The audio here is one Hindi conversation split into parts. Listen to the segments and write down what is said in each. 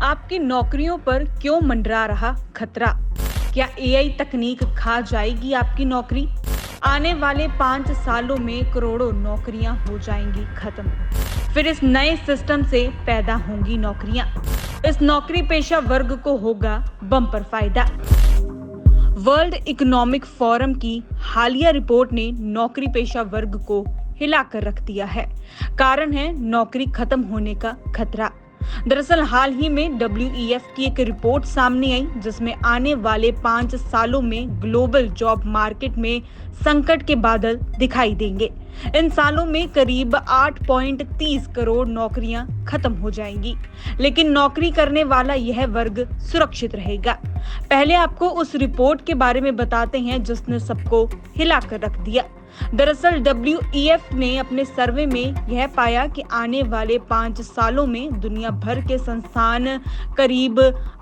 आपकी नौकरियों पर क्यों मंडरा रहा खतरा? क्या एआई तकनीक खा जाएगी आपकी नौकरी? आने वाले 5 सालों में करोड़ों नौकरियां हो जाएंगी खत्म। फिर इस नए सिस्टम से पैदा होंगी नौकरियां। इस नौकरी पेशा वर्ग को होगा बम्पर फायदा। वर्ल्ड इकोनॉमिक फोरम की हालिया रिपोर्ट ने नौकरी पेशा वर्ग को हिलाकर रख दिया है। कारण है नौकरी खत्म होने का खतरा। दरअसल हाल ही में WEF की एक रिपोर्ट सामने आई जिसमें आने वाले 5 सालों में ग्लोबल जॉब मार्केट में संकट के बादल दिखाई देंगे। इन सालों में करीब 8.30 करोड़ नौकरियां खत्म हो जाएंगी, लेकिन नौकरी करने वाला यह वर्ग सुरक्षित रहेगा। पहले आपको उस रिपोर्ट के बारे में बताते हैं जिसने सबको हिलाकर रख दिया। दरअसल WEF ने अपने सर्वे में यह पाया कि आने वाले 5 सालों में दुनिया भर के संस्थान करीब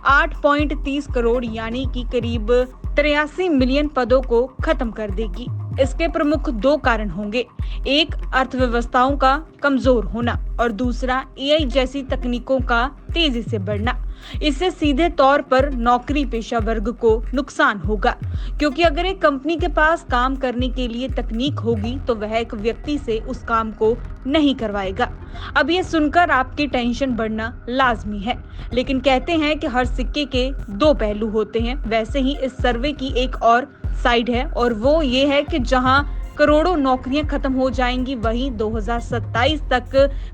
8.30 करोड़ यानी कि करीब 83 मिलियन पदों को खत्म कर देगी। इसके प्रमुख 2 कारण होंगे, एक अर्थव्यवस्थाओं का कमजोर होना और दूसरा एआई जैसी तकनीकों का तेजी से बढ़ना। इससे सीधे तौर पर नौकरी पेशा वर्ग को नुकसान होगा, क्योंकि अगर एक कंपनी के पास काम करने के लिए तकनीक होगी तो वह एक व्यक्ति से उस काम को नहीं करवाएगा। अब ये सुनकर आपकी टेंशन बढ़ना लाजमी है, लेकिन कहते हैं कि हर सिक्के के 2 पहलू होते हैं। वैसे ही इस सर्वे की एक और साइड है और वो ये है कि जहां करोड़ों नौकरियां खत्म हो जाएंगी, वहीं 2027 तक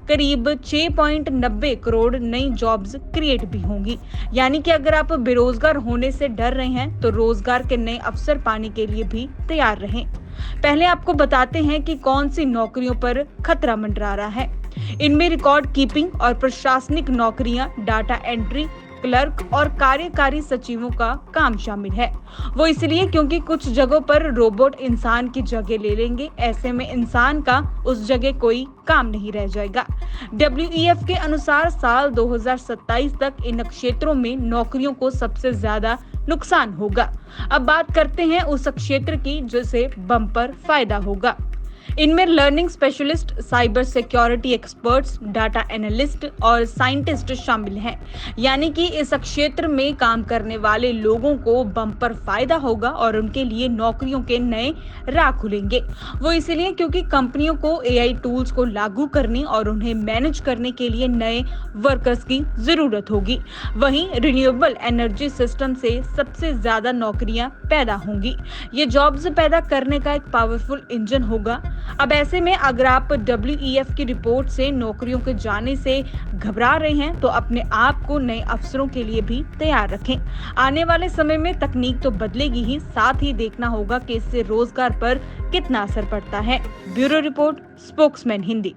करीब 6.90 करोड़ नई जॉब्स क्रिएट भी होंगी। यानी कि अगर आप बेरोजगार होने से डर रहे हैं तो रोजगार के नए अवसर पाने के लिए भी तैयार रहें। पहले आपको बताते हैं कि कौन सी नौकरियों पर खतरा मंडरा रहा है। इनमें रिकॉर्ड कीपिंग और प्रशासनिक नौकरियां, डाटा एंट्री, क्लर्क और कार्यकारी सचिवों का काम शामिल है। वो इसलिए क्योंकि कुछ जगहों पर रोबोट इंसान की जगह ले लेंगे। ऐसे में इंसान का उस जगह कोई काम नहीं रह जाएगा। WEF के अनुसार साल 2027 तक इन क्षेत्रों में नौकरियों को सबसे ज्यादा नुकसान होगा। अब बात करते हैं उस क्षेत्र की जिसे बम्पर फायदा होगा। इनमें learning specialist, cyber security experts, data analyst और साइंटिस्ट शामिल हैं। यानी कि इस क्षेत्र में काम करने वाले लोगों को बम्पर फायदा होगा और उनके लिए नौकरियों के नए राह खुलेंगे। वो इसलिए क्योंकि कंपनियों को AI टूल्स को लागू करने और उन्हें मैनेज करने के लिए नए वर्कर्स की जरूरत होगी। वहीं रिन्यूएबल एनर्जी सिस्टम से सबसे ज्यादा नौकरियां पैदा होंगी। ये जॉब्स पैदा करने का एक पावरफुल इंजन होगा। अब ऐसे में अगर आप WEF की रिपोर्ट से नौकरियों के जाने से घबरा रहे हैं तो अपने आप को नए अवसरों के लिए भी तैयार रखें। आने वाले समय में तकनीक तो बदलेगी ही, साथ ही देखना होगा कि इससे रोजगार पर कितना असर पड़ता है। Bureau report, spokesman Hindi.